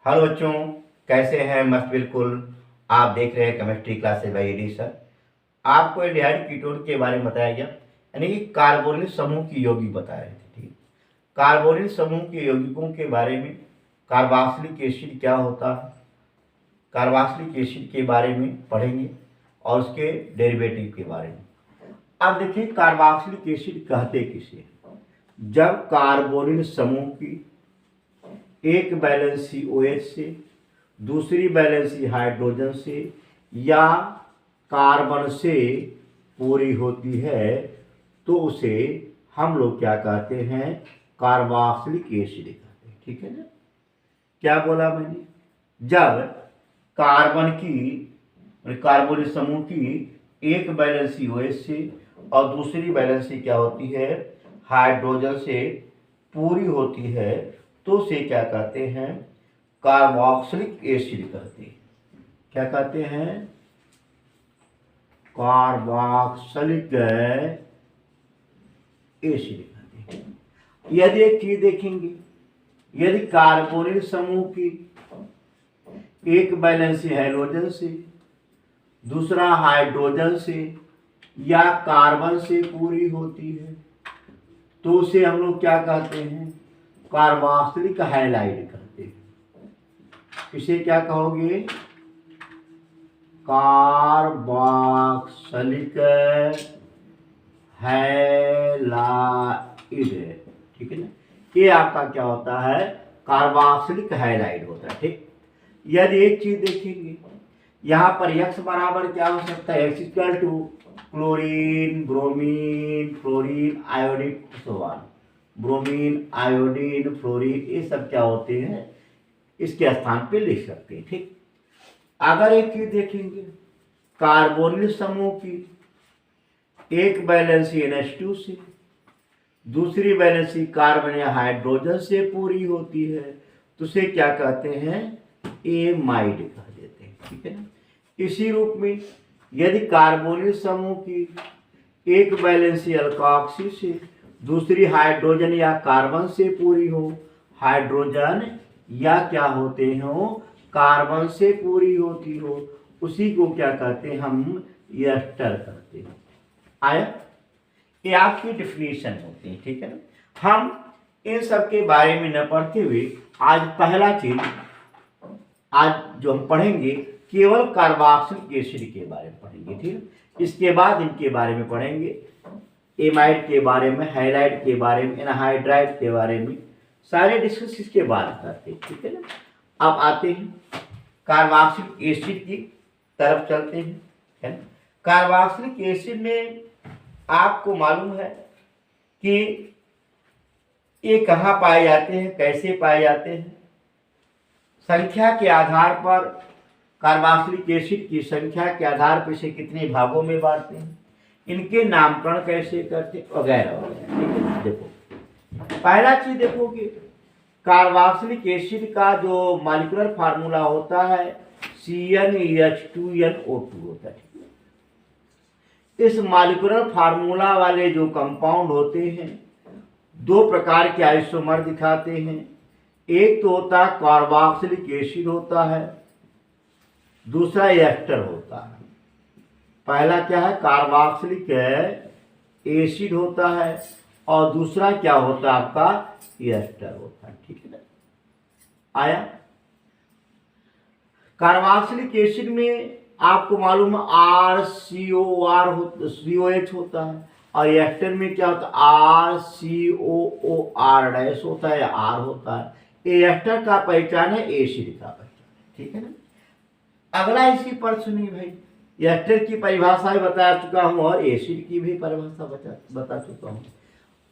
Hello बच्चों, कैसे हैं? मस्त बिल्कुल। आप देख रहे हैं chemistry classes by AD sir. आपको एल्डिहाइड कीटोन के बारे में बताया गया, यानी कि कार्बोनिल समूह की यौगिक बता रहे थे। ठीक, कार्बोनिल समूह के यौगिकों के बारे में, कार्बोक्सिलिक एसिड क्या होता है, कार्बोक्सिलिक एसिड के बारे में पढ़ेंगे और उसके डेरिवेटिव के बारे में। अब देखिए, कार्बोक्सिलिक एसिड कहते किसे? जब कार्बोनिल समूह की एक वैलेंसी OH से दूसरी वैलेंसी हाइड्रोजन से या कार्बन से पूरी होती है तो उसे हम लोग क्या कहते हैं? कार्बोक्सिलिक एसिड कहते हैं। ठीक है ना? क्या बोला मैंने? जब कार्बोनिल समूह की एक वैलेंसी OH से और दूसरी वैलेंसी क्या होती है? हाइड्रोजन से पूरी होती है तो उसे क्या कहते हैं? कार्बोक्सिलिक एसिड कहते हैं। क्या कहते हैं? कार्बोक्सिलिक एसिड कहते हैं। यदि एक चीज देखेंगे, यदि कार्बोनिल समूह की एक वैलेंसी हाइड्रोजन से दूसरा हाइड्रोजन से या कार्बन से पूरी होती है तो उसे हम लोग क्या कहते हैं? कार्बोक्सिलिक हैलाइड कहते हैं। इसे क्या कहोगे? Carboxylic halide. ठीक है ना? ये आपका क्या होता है? कार्बोक्सिलिक हैलाइड होता है। ठीक, यदि एक चीज देखेंगे, यहां पर X बराबर क्या हो सकता है? X equal to chlorine, bromine, fluorine, iodine, सोवान। ब्रोमीन, आयोडीन, फ्लोरीन, ये सब क्या होते हैं? इसके स्थान पे लिख सकते हैं। ठीक, अगर एक चीज देखेंगे, कार्बोनिल समूह की एक वैलेंसी NH2 से दूसरी वैलेंसी कार्बन या हाइड्रोजन से पूरी होती है तो उसे क्या कहते हैं? एमाइड कह देते हैं। ठीक है ना? इसी रूप में यदि कार्बोनिल समूह की एक वैलेंसी अल्कोक्सी से दूसरी हाइड्रोजन या कार्बन से पूरी हो, हाइड्रोजन या क्या होते हो? कार्बन से पूरी होती हो, उसी को क्या कहते हैं? हम एस्टर कहते हैं। आया? ये आपकी डिफिनीशन होती है। ठीक है ना? हम इन सब के बारे में न पढ़ते हुए आज पहला चीज आज जो हम पढ़ेंगे केवल कार्बोक्सिलिक एसिड के बारे में पढ़ेंगे। ठीक है? इसके बाद इनके बारे में पढ़ेंगे, एमाइड के बारे में, हैलाइड के बारे में, एनहाइड्राइड के बारे में, सारे डिस्कस इसके बाद करते हैं। ठीक है ना? अब आते हैं कार्बोक्सिलिक एसिड की तरफ चलते हैं। है ना? कार्बोक्सिलिक एसिड में आपको मालूम है कि ये कहाँ पाए जाते हैं, कैसे पाए जाते हैं? संख्या के आधार पर कार्बोक्सिलिक एसिड की संख्या के आधार पर इसे कितने भागों में बांटते हैं, इनके नामकरण कैसे करते हैं, वगैरह वगैरह। ठीक है? देखो, पहला चीज देखोगे, कार्बोक्सिलिक एसिड का जो मॉलिक्यूलर फार्मूला होता है CnH2nO2 होता है। इस मॉलिक्यूलर फार्मूला वाले जो कंपाउंड होते हैं दो प्रकार के आइसोमर दिखाते हैं। एक तो होता है कार्बोक्सिलिक एसिड होता है, दूसरा एस्टर होता है। पहला क्या है? कार्बोक्सिलिक एसिड होता है और दूसरा क्या होता है? आपका एस्टर होता है। ठीक है ना? आया? कार्बोक्सिलिक एसिड में आपको मालूम है RCOH होता है और एस्टर में क्या होता है? RCOOR- होता है या R होता है। एस्टर का पहचान है, एसिड का पहचान। ठीक है ना? अगला इसी पर सुनिए भाई, एस्टर की परिभाषा भी बता चुका हूं और एसिड की भी परिभाषा बता चुका हूं।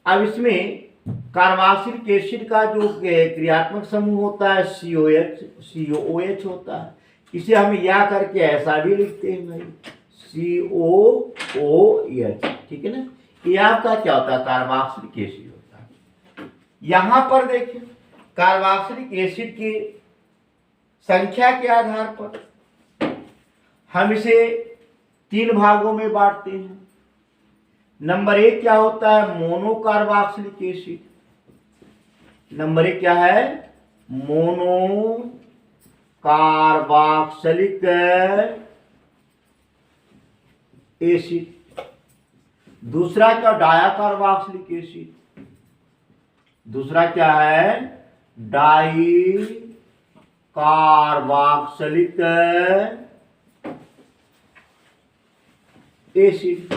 अब इसमें कार्बोक्सिलिक एसिड का जो क्रियात्मक समूह होता है COOH होता है। इसे हम या करके ऐसा भी लिखते हैं भाई, COOH। ठीक है ना? ये आपका क्या होता है? कार्बोक्सिलिक एसिड होता है। यहां पर देखिए, कार्बोक्सिलिक एसिड की संख्या के आधार पर हम इसे तीन भागों में बांटते हैं। नंबर एक क्या होता है? Monocarboxylic acid. नंबर एक क्या है? Mono carboxylic acid. दूसरा क्या, डाया कार्बोक्सिलिक एसिड। दूसरा क्या है, डाई कार्बोक्सिलिक एसिड।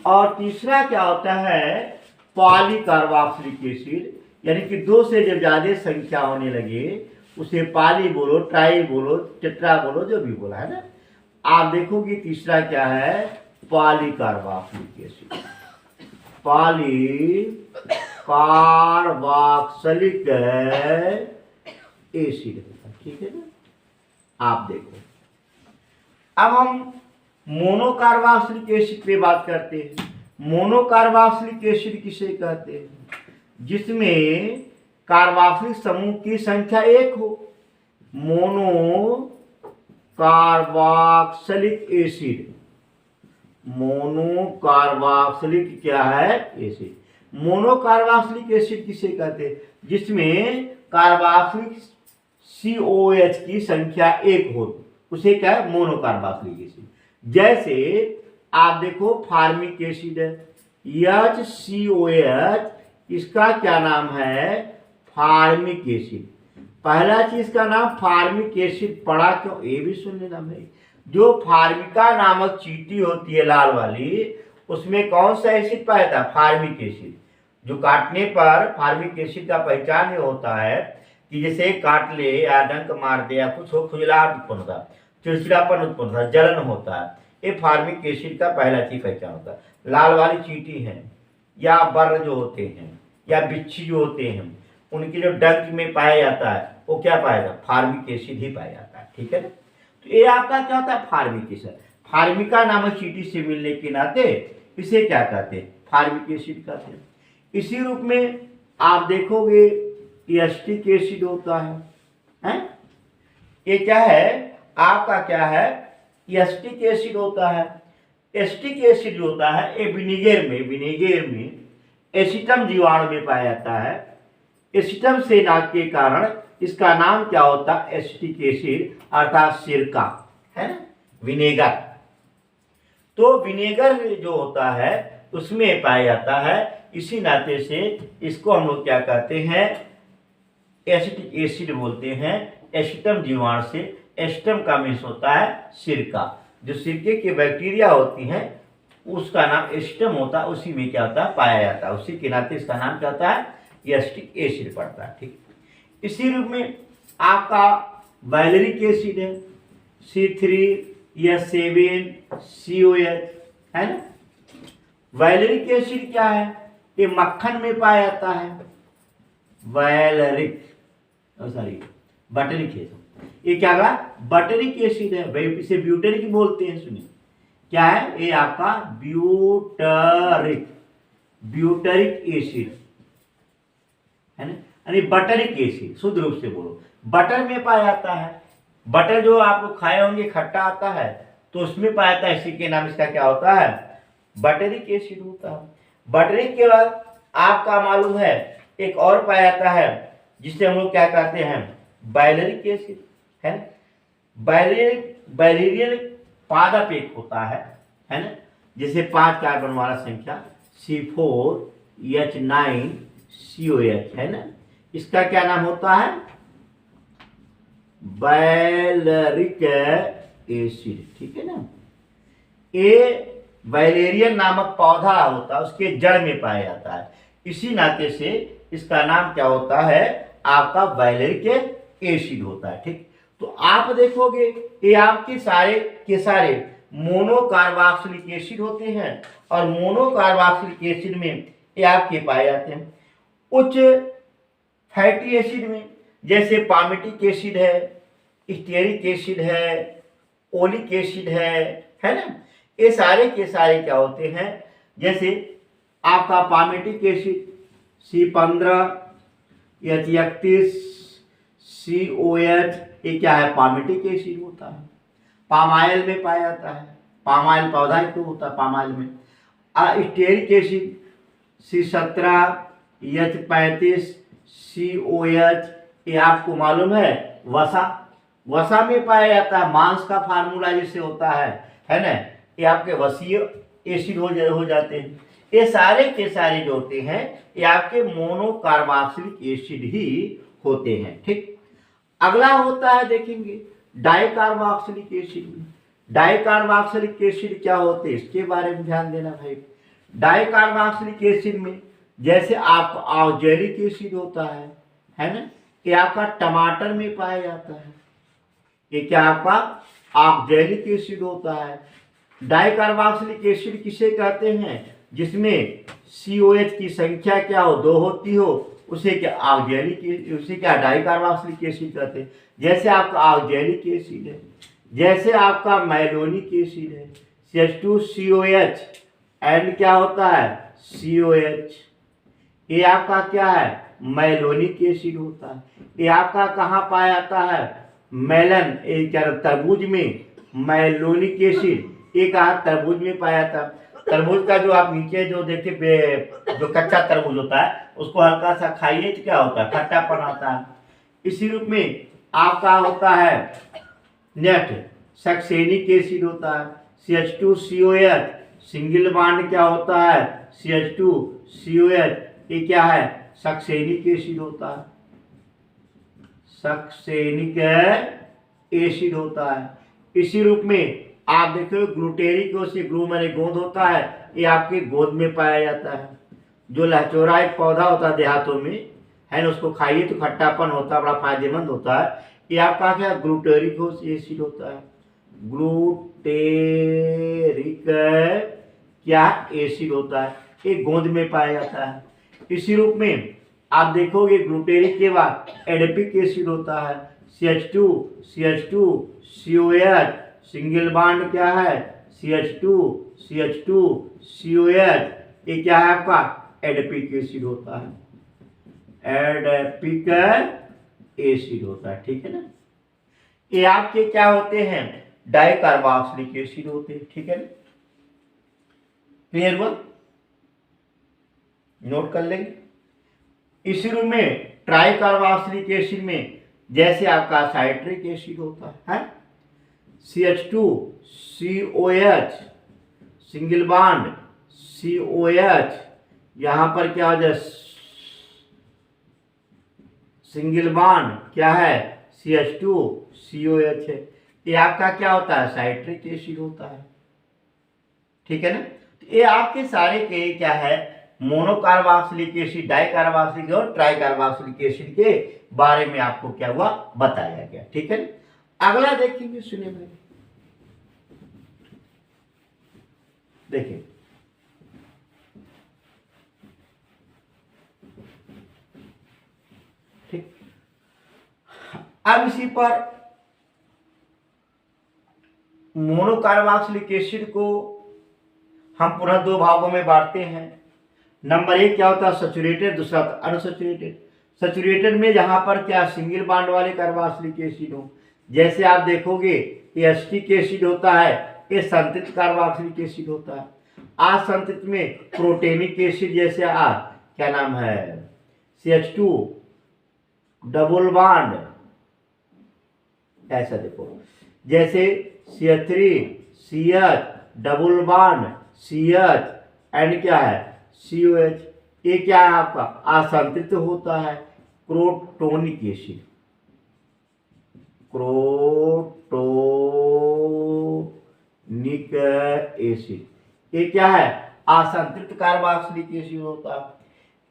और तीसरा क्या होता है, पॉलीकार्बोक्सिलिक एसिड, यानी कि दो से जब ज्यादा संख्या होने लगे उसे पॉली बोलो, ट्राई बोलो, टेट्रा बोलो, जो भी बोला है ना। आप देखोगे तीसरा क्या है, पॉलीकार्बोक्सिलिक एसिड। पॉलीकार्बोक्सिलिक एसिड, ठीक है ना। आप देखो, अब हम मोनोकार्बोक्सिलिक एसिड पे बात करते हैं। मोनोकार्बोक्सिलिक एसिड किसे कहते हैं, जिसमें कार्बोक्सिलिक समूह की संख्या एक हो। Mono carboxylic acid, mono carboxylic क्या है, एसिड। मोनो कार्बोक्सिलिक एसिड किसे कहते हैं, जिसमें कार्बोक्सिलिक COH की संख्या एक हो, उसे क्या है, मोनो कार्बोक्सिलिक एसिड। जैसे आप देखो फार्मिक एसिड है, HCOH, इसका क्या नाम है, फार्मिक एसिड। पहला चीज का नाम फार्मिक एसिड पड़ा क्यों, ये भी सुन लेना भाई। जो फार्मिका नामक चींटी होती है लाल वाली, उसमें कौन सा एसिड पाया था, फार्मिक एसिड। जो काटने पर फार्मिक एसिड का पहचान ये होता है कि जैसे काट ले या डंक मार दे या कुछ हो, खुजलाहट उत्पन्न होता है, चिड़चिड़ापन उत्पन्न होता है, जलन होता है, ये फार्मिक एसिड का पहला चीज पहचान होता है। लाल वाली चींटी है या बर्र जो होते हैं या बिच्छी जो होते हैं, उनकी जो डंक में पाया जाता है वो क्या पाएगा, फार्मिक एसिड ही पाया जाता है, ठीक है ना। तो ये आपका क्या होता है, फार्मिक एसिड। फार्मिका नामक चींटी से मिलने के नाते इसे क्या कहते हैं, फार्मिक एसिड कहते हैं। इसी रूप में आप देखोगे एसिटिक एसिड होता है? ये क्या है आपका, क्या है, एसिटिक एसिड होता है। एसिटिक एसिड जो होता है ये विनेगर में एसिटम जीवाणु में पाया जाता है। एसिटम से नाग के कारण इसका नाम क्या होता है, एसिटिक एसिड, अर्थात सिरका, है ना, विनेगर। तो विनेगर जो होता है उसमें पाया जाता है, इसी नाते से इसको हम लोग क्या कहते हैं, एसिटिक एसिड बोलते हैं। एसिटम जीवाणु से, एसिटम का मीन्स होता है सिरका। जो सिरके की बैक्टीरिया होती हैं उसका नाम एसिटम होता है, उसी में क्या होता है, पाया जाता है। उसी के नाते इसका नाम क्या होता है, एसिटिक एसिड पड़ता है, ठीक। इसी रूप में आपका वैलेरिक एसिड है, C3H7COH, है ना। वैलेरिक एसिड क्या है, ये मक्खन में पाया जाता है। वैलेरिक, सॉरी, बटरिक एसिड, ये क्या होगा, बटरिक एसिड है भाई, इसे ब्यूटेरिक बोलते हैं। सुनिए क्या है, ये आपका ब्यूटेरिक एसिड है ना, यानी बटरिक एसिड। शुद्ध रूप से बोलो, बटर में पाया जाता है। बटर जो आप लोग खाए होंगे खट्टा आता है, तो उसमें पाया जाता है, इसी के नाम इसका क्या होता है, बटरिक एसिड होता है। बटरिक के बाद आपका मालूम है एक और पाया जाता है जिसे हम लोग क्या कहते हैं, वैलेरिक एसिड, है। वैलेरियन पादप एक होता है ना, जैसे 5 कार्बन वाला संख्या C4H9COH, है ना। इसका क्या नाम होता है, वैलेरिक एसिड, ठीक है ना। ये वैलेरियन नामक पौधा होता है, उसके जड़ में पाया जाता है, इसी नाते से इसका नाम क्या होता है, आपका वैलेरिक एसिड होता है, ठीक। तो आप देखोगे ये आपके सारे के सारे मोनोकार्बोक्सिलिक एसिड होते हैं, और मोनोकार्बोक्सिलिक एसिड में ये आपके पाए जाते हैं। उच्च फैटी एसिड में जैसे पामेटिक एसिड है, स्टेरिक एसिड है, ओलिक एसिड है ना। ये सारे के सारे क्या होते हैं, जैसे आपका पामेटिक एसिड C15H31COH, ये क्या है, पामेटिक एसिड होता है। पाम ऑयल में पाया जाता है, पाम ऑयल पौधा ही तो होता है पाम ऑयल में। स्टेरिक एसिड C17H35COH, ये आपको मालूम है वसा, वसा में पाया जाता है, मांस का फार्मूला जैसे होता है ना, ये आपके वसीय एसिड हो जाते हैं। ये सारे के सारे जो होते हैं ये आपके मोनोकार्बोक्सिलिक एसिड ही होते हैं। ठीक, अगला होता है देखेंगे डाइकार्बोक्सिलिक एसिड। डाइकार्बोक्सिलिक एसिड क्या होते हैं इसके बारे में ध्यान देना भाई। डाइकार्बोक्सिलिक एसिड में जैसे आपका ऑक्जेलिक एसिड होता है ना, ये आपका टमाटर में पाया जाता है, ये क्या आपका ऑक्जेलिक एसिड होता है। डाइकार्बोक्सिलिक एसिड किसे कहते हैं, जिसमें COH की संख्या क्या हो, 2 होती हो, उसे क्या ऑक्जेलिक, उसे क्या डाइकार्बोक्सिलिक एसिड कहते हैं। जैसे आपका ऑक्जेलिक एसिड है, जैसे आपका मैलोनिक एसिड है, CH2COH एंड क्या होता है COH, ये आपका क्या है मैलोनिक एसिड होता है। ये आपका कहाँ पाया जाता है, मेलन, ये क्या तरबूज में मैलोनिक एसिड, ये कहा तरबूज में पाया जाता है। तरबूज का जो आप नीचे जो देखते जो कच्चा तरबूज होता है उसको हल्का सा खाइए तो क्या होता है खट्टापन आता है। इसी रूप में आपका होता है नेक्स्ट सक्सेनिक एसिड होता है, CH2COH, सिंगल बॉन्ड क्या होता है CH2COH, ये क्या है सक्सेनिक एसिड होता है, सक्सेनिक एसिड होता है। इसी रूप में आप देखो ग्लूटेरिक एसिड, ग्लू माने गोंद होता है, ये आपके गोंद में पाया जाता है। जो लहचोरा एक पौधा होता है देहातों में है ना, उसको खाइए तो खट्टापन होता है, बड़ा फायदेमंद होता है। ये आपका क्या ग्लूटेरिक एसिड होता है, ग्लूटेरिक क्या एसिड होता है, ये गोंद में पाया जाता है। इसी रूप में आप देखोगे ग्लूटेरिक के बाद एडिपिक एसिड होता है, CH2COH, सिंगल बॉन्ड क्या है CH2COH, ये क्या है आपका एडिपिक एसिड होता है, एडिपिक एसिड होता है। ठीक है ना, ये आपके क्या होते हैं डाइकार्बोक्सिलिक एसिड होते हैं। ठीक है ना, क्लियर हुआ, नोट कर लेंगे। इसी रूप में ट्राइकार्बोक्सिलिक एसिड में जैसे आपका साइट्रिक एसिड होता है CH2COH, सिंगल बॉन्ड COH, यहां पर क्या हो जाए सिंगल बॉन्ड क्या है CH2COH है, ये आपका क्या होता है साइट्रिक एसिड होता है। ठीक है ना, तो ये आपके सारे के क्या है मोनोकार्बोक्सिलिक एसिड, डाइकार्बोक्सिलिक और ट्राइकार्बोक्सिलिक एसिड के बारे में आपको क्या हुआ बताया गया। ठीक है ना, अगला देखेंगे, सुनिए भाई, देखिए ठीक, अब इसी पर मोनोकार्बोक्सिलिक एसिड को हम पुनः 2 भागों में बांटते हैं। नंबर 1 क्या होता है सैचुरेटेड, दूसरा अनसैचुरेटेड। सैचुरेटेड में जहां पर क्या सिंगल बॉन्ड वाले कार्बोक्सिलिक एसिड हो, जैसे आप देखोगे ये एसिटिक एसिड होता है, ये संतृप्त कार्बोक्सिलिक एसिड होता है। असंतृप्त में प्रोटेनिक एसिड, जैसे क्या नाम है CH2 डबल बॉन्ड, ऐसा देखो जैसे CH3CH double bond CH and क्या है COH, ये क्या है आपका असंतृप्त होता है क्रोटोनिक एसिड, क्रोटोनिक एसिड, ये क्या है असंतृप्त कार्बोक्सिलिक एसिड होता है।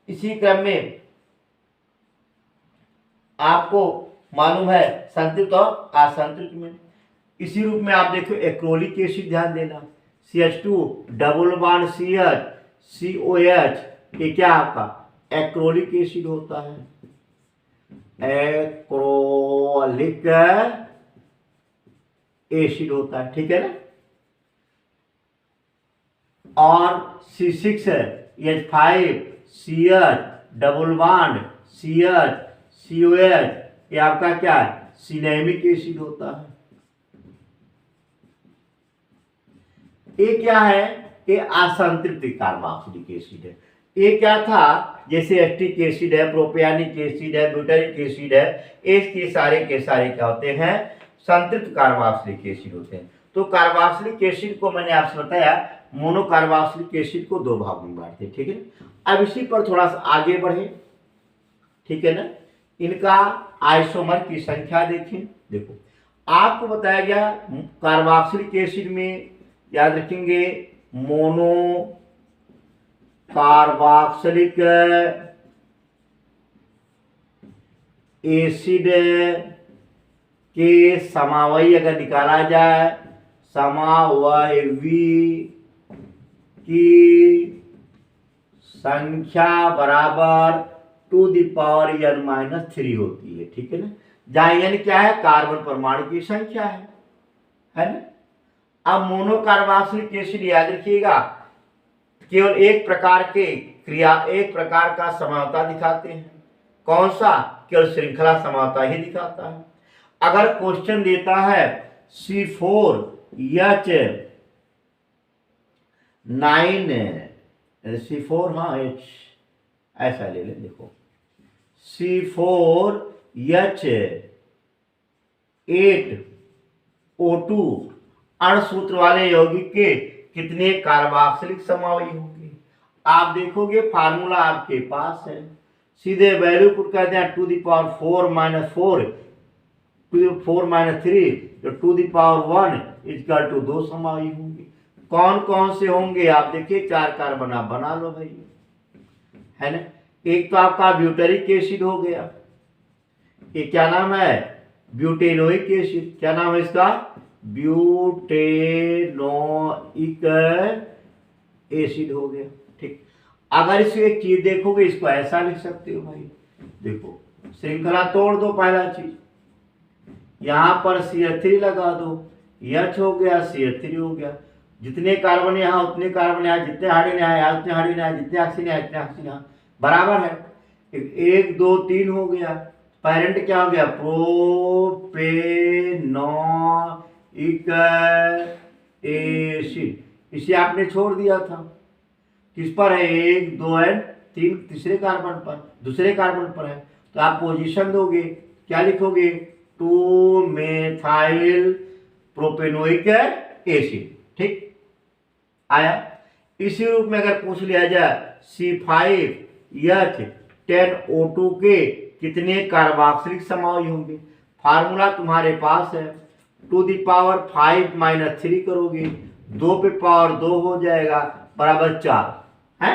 इसी क्रम में आपको मालूम है संतृप्त और असंतृप्त में, इसी रूप में आप देखो एक्रोलिक एसिड, ध्यान देना CH2 double bond CH COH, ये क्या आपका एक्रोलिक एसिड होता है, एक्रोलिक एसिड होता है। ठीक है ना, और C6H5 CH double bond CH COH, ये आपका क्या है सिनेमिक एसिड होता है। ये क्या है ये असंतृप्त कार्बोक्सिलिक एसिड है। ये क्या था, जैसे एस्टिक एसिड है, प्रोपियानिक एसिड है, ब्यूटारिक एसिड है, इसके सारे के सारे क्या होते हैं, संतृप्त कार्बोक्सिलिक एसिड होते हैं। तो कार्बोक्सिलिक एसिड को मैंने आपसे बताया मोनोकार्बोक्सिलिक एसिड को दो भागों में बांटते हैं, ठीक है ना। अब इसी पर थोड़ा सा आगे बढ़े, ठीक है ना। इनका आइसोमर की संख्या देखें। देखो आपको बताया गया कार्बोक्सिलिक एसिड में याद रखेंगे मोनो कार्बोक्सिलिक एसिड के समावयी अगर निकाला जाए, समावयवी की संख्या बराबर 2n-3 होती है, ठीक है ना। जहां n क्या है, कार्बन परमाणु की संख्या है ना। अब मोनोकार्बोक्सिलिक एसिड याद रखिएगा केवल एक प्रकार का समझौता दिखाते हैं। कौन सा, केवल श्रृंखला समझौता ही दिखाता है। अगर क्वेश्चन देता है C4H9 हाँ H ऐसा ले लें, देखो C4H8O2 अणुसूत्र वाले यौगिक के कितने कार्बोक्सिलिक समावयी होंगे। आप देखोगे फार्मूला आपके पास है, सीधे वैल्यू पुट कर दें 2 दी पावर 4 माइनस 4 4 माइनस 3 तो 2 दी पावर 1 इक्वल टू 2 समावयी होंगे। कौन कौन से होंगे आप देखिए, 4 कार्बन आप बना लो भाई, है ना। एक तो आपका ब्यूटेरिक एसिड हो गया, ये क्या नाम है, ब्यूटेनोइक एसिड। क्या नाम है इसका, ब्यूटेनोइक एसिड हो गया, ठीक। अगर इसको एक चीज देखोगे, इसको ऐसा लिख सकते हो भाई, देखो श्रृंखला तोड़ दो। पहला चीज यहां पर CH3 लगा दो, H हो गया, CH3 हो गया। जितने कार्बन यहाँ उतने कार्बन यहाँ, जितने हाइड्रोजन यहाँ उतने हाइड्रोजन यहाँ, जितने ऑक्सीजन यहाँ इतने ऑक्सीजन यहाँ, बराबर है। 1 2 3 हो गया। पैरेंट क्या हो गया, प्रोपेनोइक एसिड। इसे आपने छोड़ दिया था, किस पर है, 1 2 और 3 तीसरे कार्बन पर, दूसरे कार्बन पर है। तो आप पोजीशन दोगे, क्या लिखोगे, 2 मेथाइल प्रोपेनोइक एसिड, ठीक आया। इसी रूप में अगर पूछ लिया जाए C5H10O2 के कितने कार्बोक्सिलिक समावयी होंगे, फार्मूला तुम्हारे पास है, 2 दी पावर 5 माइनस 3 करोगे, 2 पे पावर 2 हो जाएगा बराबर 4 है।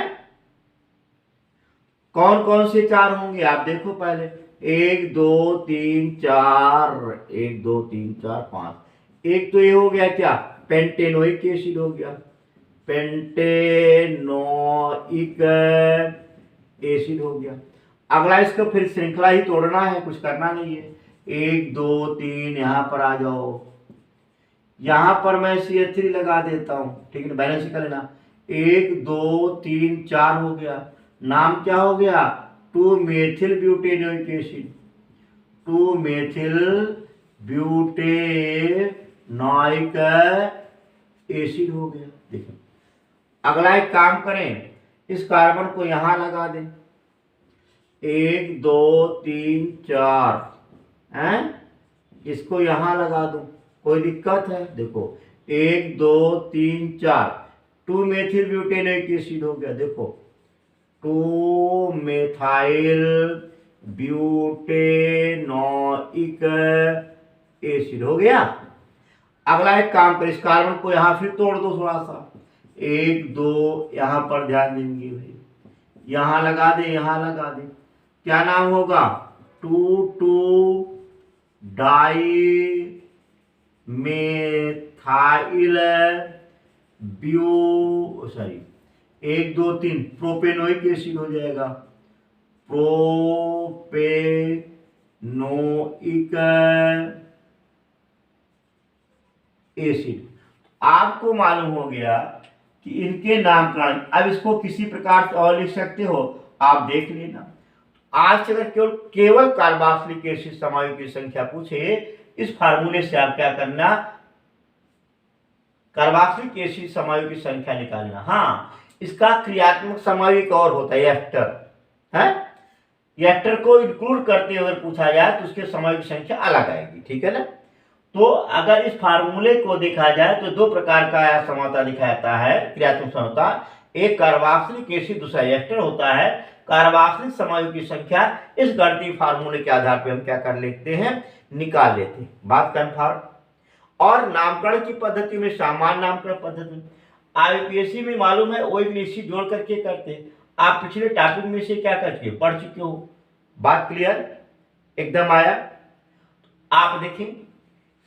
कौन कौन से 4 होंगे आप देखो पहले, 1 2 3 4 1 2 3 4 5। एक तो ये हो गया क्या, पेंटेनोइक एसिड हो गया, पेंटेनोइक एसिड हो गया। अगला इसको फिर श्रृंखला ही तोड़ना है, कुछ करना नहीं है। 1 2 3 यहां पर आ जाओ, यहां पर मैं CH3 लगा देता हूं, ठीक है, बैलेंस कर लेना। 1 2 3 4 हो गया, नाम क्या हो गया, 2 methyl butanoic acid, 2 methyl butanoic acid हो गया। देखो अगला एक काम करें, इस कार्बन को यहां लगा दें, 1 2 3 4 हैं, इसको यहां लगा दो, कोई दिक्कत है, देखो 1 2 3 4 2 मेथिल ब्यूटेनोइक एसिड हो गया, देखो 2 मेथाइल ब्यूटेनोइक एसिड हो गया। अगला एक काम कर, इस कार्बन को यहां फिर तोड़ दो थोड़ा सा, 1 2 यहां पर ध्यान देंगे भाई, यहां लगा दे, यहां लगा दे, क्या नाम होगा, 2 डाई मेथाइल 1 2 3 प्रोपेनोइक एसिड हो जाएगा, प्रोपेनोइक एसिड। आपको मालूम हो गया कि इनके नामकरण, अब इसको किसी प्रकार से और लिख सकते हो, आप देख लेना। आज से अगर केवल कार्बोक्सिलिक एसिड समावयव की संख्या पूछे, इस फार्मूले से आप क्या करना, कार्बोक्सिलिक एसिड समावयव की संख्या निकालना। हाँ, इसका क्रियात्मक समायोगी एक और होता है एस्टर है। एस्टर को इंक्लूड करते हुए पूछा जाए तो उसके समायोगी संख्या अलग आएगी, ठीक है ना। तो अगर इस फार्मूले को देखा जाए तो दो प्रकार का समता दिखाता है क्रियात्मक समता, एक कार्बोक्सिलिक एसिड दूसरा एस्टर होता है। कार्बोक्सिलिक समायोगी की संख्या इस गणितीय फार्मूले के आधार पर हम क्या कर लेते हैं, निकाल लेते हैं। बात कन्फर्म। और नामकरण की पद्धति में सामान्य नामकरण पद्धति आईपीएससी में मालूम है ओएमएससी जोड़ करके करते हैं। आप पिछले टॉपिक में से क्या कर चुके पढ़ चुके हो। बात क्लियर एकदम आया। आप देखें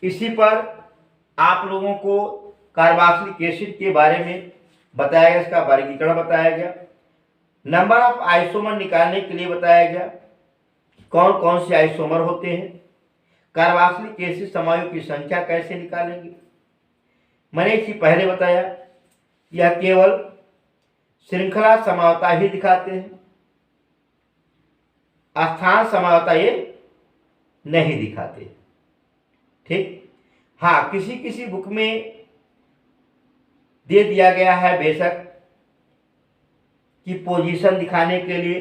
इसी पर आप लोगों को कार्बोक्सिलिक एसिड के बारे में बताया गया, इसका वर्गीकरण बताया गया, नंबर ऑफ आइसोमर निकालने के लिए बताया गया, कौन कौन से आइसोमर होते हैं, कार्बोक्सिलिक एसिड समायोगी की संख्या कैसे निकालेंगे। मैंने इसी पहले बताया यह केवल श्रृंखला समावता ही दिखाते हैं, स्थान समावता ये नहीं दिखाते, ठीक। हाँ, किसी किसी बुक में दे दिया गया है बेशक कि पोजीशन दिखाने के लिए,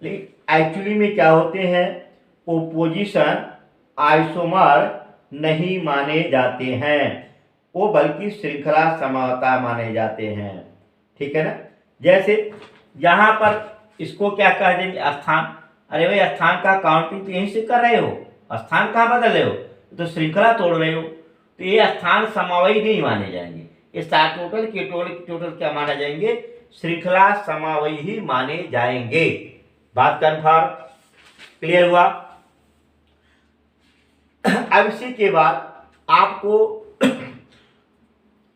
लेकिन एक्चुअली में क्या होते हैं वो पोजीशन आइसोमर नहीं माने जाते हैं, वो बल्कि श्रृंखला समावता माने जाते हैं, ठीक है ना। जैसे यहाँ पर इसको क्या कह देंगे स्थान, अरे भाई स्थान का काउंटिंग तो यहीं से कर रहे हो, स्थान कहाँ बदल रहे हो, तो श्रृंखला तोड़ रहे हो, तो ये स्थान समावयी नहीं माने जाएंगे। ये सात टोटल के टोटल क्या माने जाएंगे, श्रृंखला समावयी ही माने जाएंगे। बात कन्फर्म क्लियर हुआ। अब इसी के बाद आपको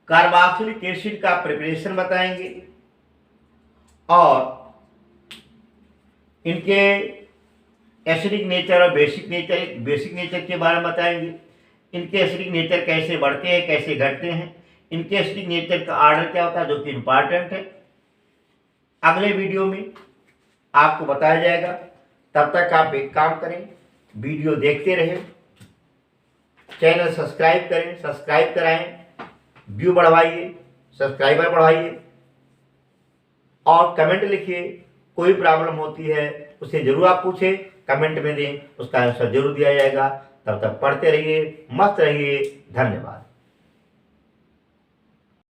कार्बोक्सिलिक एसिड का प्रिपरेशन बताएंगे और इनके एसिडिक नेचर और बेसिक नेचर के बारे में बताएंगे। इनके एसिडिक नेचर कैसे बढ़ते हैं कैसे घटते हैं, इनके एसिडिक नेचर का ऑर्डर क्या होता है जो कि इंपॉर्टेंट है, अगले वीडियो में आपको बताया जाएगा। तब तक आप एक काम करें, वीडियो देखते रहें, चैनल सब्सक्राइब करें, सब्सक्राइब कराएं, व्यू बढ़वाइए, सब्सक्राइबर बढ़ाइए और कमेंट लिखिए। कोई प्रॉब्लम होती है उसे जरूर आप पूछें, कमेंट में दें, उसका आंसर जरूर दिया जाएगा। तब तक पढ़ते रहिए, मस्त रहिए, धन्यवाद।